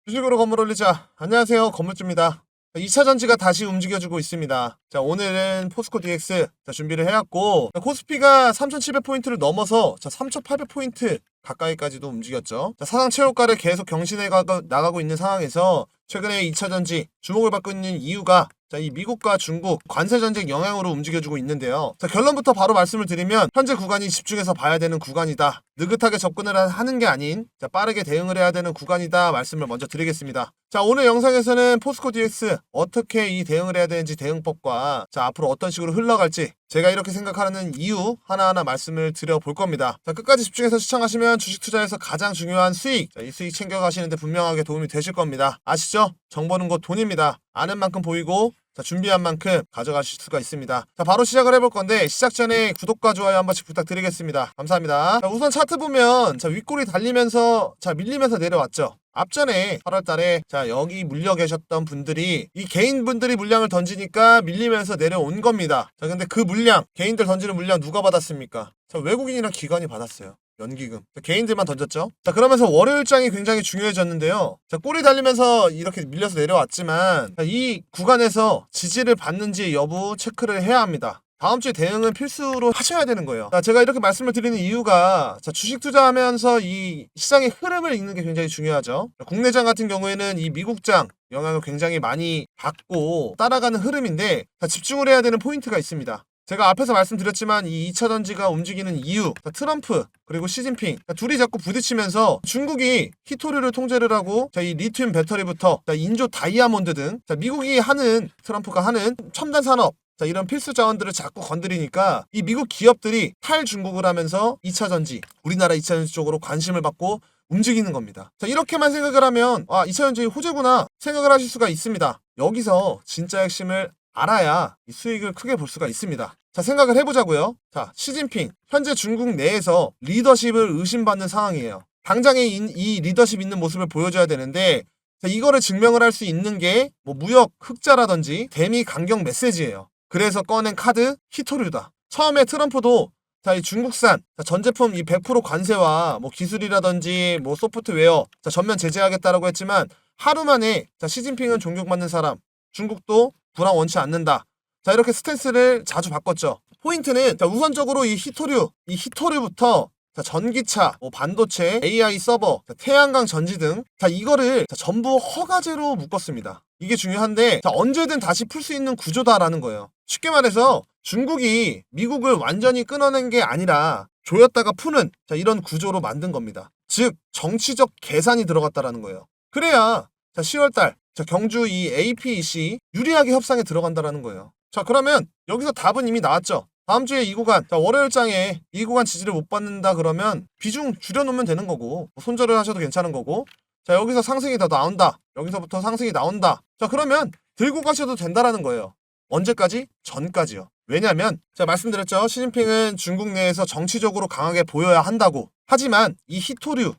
주식으로 건물 올리자. 안녕하세요, 건물주입니다. 2차 전지가 다시 움직여주고 있습니다. 자, 오늘은 포스코 DX 준비를 해왔고, 코스피가 3,700포인트를 넘어서 3,800포인트 가까이까지도 움직였죠. 사상 최고가를 계속 경신해 나가고 있는 상황에서 최근에 2차 전지 주목을 받고 있는 이유가 이 미국과 중국 관세 전쟁 영향으로 움직여주고 있는데요. 결론부터 바로 말씀을 드리면 현재 구간이 집중해서 봐야 되는 구간이다. 느긋하게 접근을 하는 게 아닌 빠르게 대응을 해야 되는 구간이다 말씀을 먼저 드리겠습니다. 오늘 영상에서는 포스코 DX 어떻게 이 대응을 해야 되는지 대응법과 앞으로 어떤 식으로 흘러갈지 제가 이렇게 생각하는 이유 하나하나 말씀을 드려볼 겁니다. 끝까지 집중해서 시청하시면 주식 투자에서 가장 중요한 수익, 이 수익 챙겨가시는데 분명하게 도움이 되실 겁니다. 아시죠? 정보는 곧 돈입니다. 아는 만큼 보이고 준비한 만큼 가져가실 수가 있습니다. 바로 시작을 해볼 건데 시작 전에 구독과 좋아요 한 번씩 부탁드리겠습니다. 감사합니다. 우선 차트 보면 윗골이 달리면서 밀리면서 내려왔죠. 앞전에 8월달에 여기 물려 계셨던 분들이 이 개인분들이 물량을 던지니까 밀리면서 내려온 겁니다. 근데 그 물량, 개인들 던지는 물량 누가 받았습니까? 외국인이랑 기관이 받았어요. 연기금. 개인들만 던졌죠. 그러면서 월요일장이 굉장히 중요해졌는데요. 꼬리 달리면서 이렇게 밀려서 내려왔지만 이 구간에서 지지를 받는지 여부 체크를 해야 합니다. 다음 주에 대응은 필수로 하셔야 되는 거예요. 제가 이렇게 말씀을 드리는 이유가 주식 투자하면서 이 시장의 흐름을 읽는 게 굉장히 중요하죠. 국내장 같은 경우에는 이 미국장 영향을 굉장히 많이 받고 따라가는 흐름인데 집중을 해야 되는 포인트가 있습니다. 제가 앞에서 말씀드렸지만 이 2차 전지가 움직이는 이유, 트럼프 그리고 시진핑 둘이 자꾸 부딪히면서 중국이 히토류를 통제를 하고 이 리튬 배터리부터 인조 다이아몬드 등 미국이 하는, 트럼프가 하는 첨단 산업 이런 필수 자원들을 자꾸 건드리니까 이 미국 기업들이 탈중국을 하면서 2차 전지, 우리나라 2차 전지 쪽으로 관심을 받고 움직이는 겁니다. 이렇게만 생각을 하면 2차 전지 호재구나 생각을 하실 수가 있습니다. 여기서 진짜 핵심을 알아야 이 수익을 크게 볼 수가 있습니다. 생각을 해보자고요. 시진핑 현재 중국 내에서 리더십을 의심받는 상황이에요. 당장에 이 리더십 있는 모습을 보여줘야 되는데 이거를 증명을 할 수 있는 게 무역 흑자라든지 대미 강경 메시지예요. 그래서 꺼낸 카드 히토류다. 처음에 트럼프도 이 중국산 전 제품 이 100% 관세와 기술이라든지 소프트웨어 전면 제재하겠다라고 했지만 하루 만에 시진핑은 존경받는 사람, 중국도 불황 원치 않는다. 이렇게 스탠스를 자주 바꿨죠. 포인트는 우선적으로 이 히토류부터 전기차, 반도체, AI 서버, 태양광 전지 등 이거를 전부 허가제로 묶었습니다. 이게 중요한데 언제든 다시 풀 수 있는 구조다라는 거예요. 쉽게 말해서 중국이 미국을 완전히 끊어낸 게 아니라 조였다가 푸는 이런 구조로 만든 겁니다. 즉 정치적 계산이 들어갔다라는 거예요. 그래야 10월달 경주 이 APEC 유리하게 협상에 들어간다라는 거예요. 그러면 여기서 답은 이미 나왔죠. 다음 주에 이 구간, 월요일장에 이 구간 지지를 못 받는다 그러면 비중 줄여놓으면 되는 거고 손절을 하셔도 괜찮은 거고 여기서 상승이 더 나온다. 여기서부터 상승이 나온다. 그러면 들고 가셔도 된다라는 거예요. 언제까지? 전까지요. 왜냐면 제가 말씀드렸죠. 시진핑은 중국 내에서 정치적으로 강하게 보여야 한다고. 하지만 이 히토류,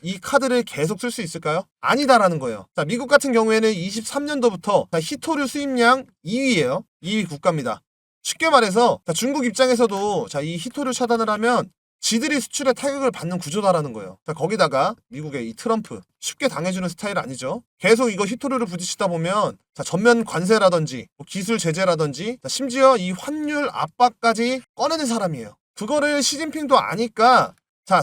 이 카드를 계속 쓸 수 있을까요? 아니다라는 거예요. 미국 같은 경우에는 23년도부터 히토류 수입량 2위예요. 2위 국가입니다. 쉽게 말해서 중국 입장에서도 이 히토류 차단을 하면 지들이 수출에 타격을 받는 구조다라는 거예요. 거기다가 미국의 이 트럼프 쉽게 당해주는 스타일 아니죠. 계속 이거 히토류를 부딪히다 보면 전면 관세라든지 기술 제재라든지 심지어 이 환율 압박까지 꺼내는 사람이에요. 그거를 시진핑도 아니까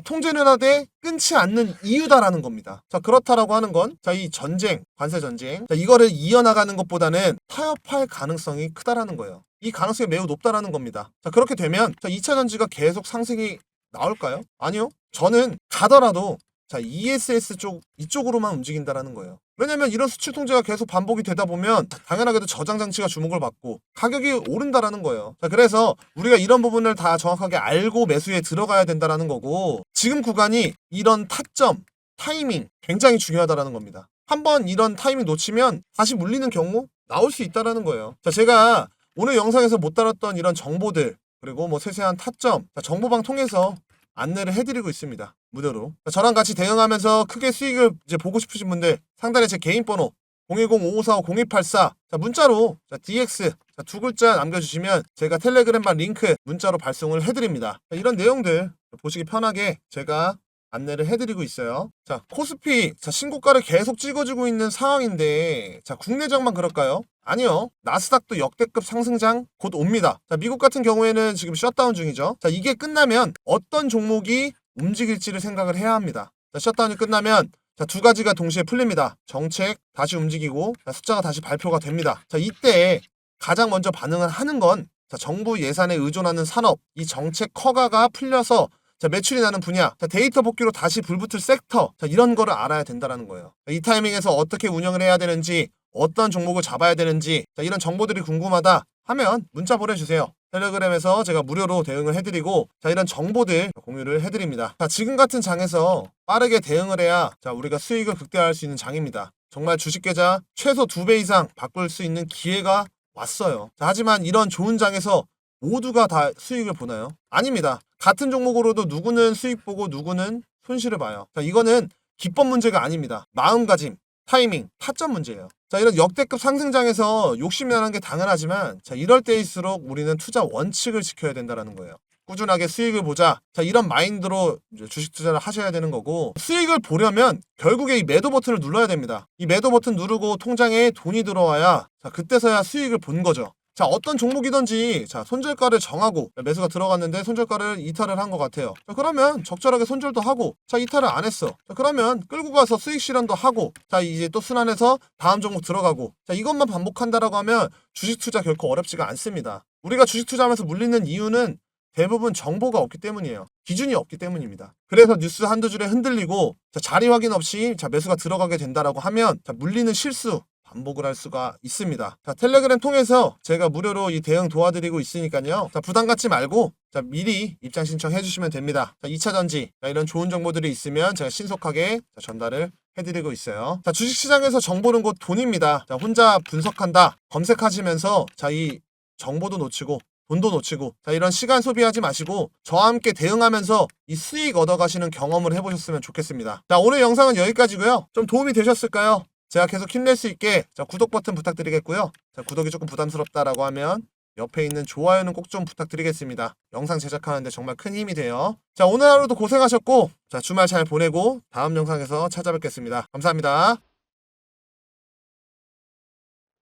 통제는 하되 끊지 않는 이유다라는 겁니다. 그렇다라고 하는 건 이 전쟁, 관세 전쟁 이거를 이어나가는 것보다는 타협할 가능성이 크다라는 거예요. 이 가능성이 매우 높다라는 겁니다. 그렇게 되면 2차 전지가 계속 상승이 나올까요? 아니요. 저는 가더라도 ESS 쪽 이쪽으로만 움직인다라는 거예요. 왜냐면 이런 수출 통제가 계속 반복이 되다 보면 당연하게도 저장 장치가 주목을 받고 가격이 오른다라는 거예요. 그래서 우리가 이런 부분을 다 정확하게 알고 매수에 들어가야 된다라는 거고 지금 구간이 이런 타점, 타이밍 굉장히 중요하다라는 겁니다. 한번 이런 타이밍 놓치면 다시 물리는 경우 나올 수 있다라는 거예요. 제가 오늘 영상에서 못 다뤘던 이런 정보들 그리고 세세한 타점 정보방 통해서 안내를 해드리고 있습니다. 무료로. 저랑 같이 대응하면서 크게 수익을 이제 보고 싶으신 분들 상단에 제 개인 번호 010-5545-0284 문자로 DX 두 글자 남겨주시면 제가 텔레그램만 링크 문자로 발송을 해드립니다. 이런 내용들 보시기 편하게 제가 안내를 해드리고 있어요. 자, 코스피 신고가를 계속 찍어주고 있는 상황인데, 자, 국내장만 그럴까요? 아니요. 나스닥도 역대급 상승장 곧 옵니다. 자, 미국 같은 경우에는 지금 셧다운 중이죠. 자, 이게 끝나면 어떤 종목이 움직일지를 생각을 해야 합니다. 자, 셧다운이 끝나면 자, 두 가지가 동시에 풀립니다. 정책 다시 움직이고, 자, 숫자가 다시 발표가 됩니다. 자, 이때 가장 먼저 반응을 하는 건 자, 정부 예산에 의존하는 산업, 이 정책 허가가 풀려서 자, 매출이 나는 분야, 자, 데이터 복귀로 다시 불붙을 섹터, 자, 이런 거를 알아야 된다는 거예요. 자, 이 타이밍에서 어떻게 운영을 해야 되는지, 어떤 종목을 잡아야 되는지, 자, 이런 정보들이 궁금하다 하면 문자 보내주세요. 텔레그램에서 제가 무료로 대응을 해드리고, 자, 이런 정보들 공유를 해드립니다. 자, 지금 같은 장에서 빠르게 대응을 해야 자, 우리가 수익을 극대화할 수 있는 장입니다. 정말 주식 계좌 최소 2배 이상 바꿀 수 있는 기회가 왔어요. 자, 하지만 이런 좋은 장에서 모두가 다 수익을 보나요? 아닙니다. 같은 종목으로도 누구는 수익 보고 누구는 손실을 봐요. 자, 이거는 기법 문제가 아닙니다. 마음가짐, 타이밍, 타점 문제예요. 자, 이런 역대급 상승장에서 욕심이 나는 게 당연하지만 자, 이럴 때일수록 우리는 투자 원칙을 지켜야 된다는 거예요. 꾸준하게 수익을 보자. 자, 이런 마인드로 주식 투자를 하셔야 되는 거고, 수익을 보려면 결국에 이 매도 버튼을 눌러야 됩니다. 이 매도 버튼 누르고 통장에 돈이 들어와야 자, 그때서야 수익을 본 거죠. 자, 어떤 종목이든지 자, 손절가를 정하고 매수가 들어갔는데 손절가를 이탈을 한 것 같아요. 자, 그러면 적절하게 손절도 하고, 자, 이탈을 안 했어. 자, 그러면 끌고 가서 수익 실현도 하고, 자, 이제 또 순환해서 다음 종목 들어가고, 자, 이것만 반복한다라고 하면 주식 투자 결코 어렵지가 않습니다. 우리가 주식 투자하면서 물리는 이유는 대부분 정보가 없기 때문이에요. 기준이 없기 때문입니다. 그래서 뉴스 한두 줄에 흔들리고 자, 자리 확인 없이 자, 매수가 들어가게 된다라고 하면 자, 물리는 실수 반복을 할 수가 있습니다. 자, 텔레그램 통해서 제가 무료로 이 대응 도와드리고 있으니까요. 자, 부담 갖지 말고 자, 미리 입장 신청해 주시면 됩니다. 자, 2차전지 이런 좋은 정보들이 있으면 제가 신속하게 자, 전달을 해드리고 있어요. 자, 주식시장에서 정보는 곧 돈입니다. 자, 혼자 분석한다 검색하시면서 자, 이 정보도 놓치고 돈도 놓치고 자, 이런 시간 소비하지 마시고 저와 함께 대응하면서 이 수익 얻어가시는 경험을 해보셨으면 좋겠습니다. 자, 오늘 영상은 여기까지고요. 좀 도움이 되셨을까요? 제가 계속 힘낼 수 있게 자, 구독 버튼 부탁드리겠고요. 자, 구독이 조금 부담스럽다라고 하면 옆에 있는 좋아요는 꼭 좀 부탁드리겠습니다. 영상 제작하는데 정말 큰 힘이 돼요. 자, 오늘 하루도 고생하셨고 자, 주말 잘 보내고 다음 영상에서 찾아뵙겠습니다. 감사합니다.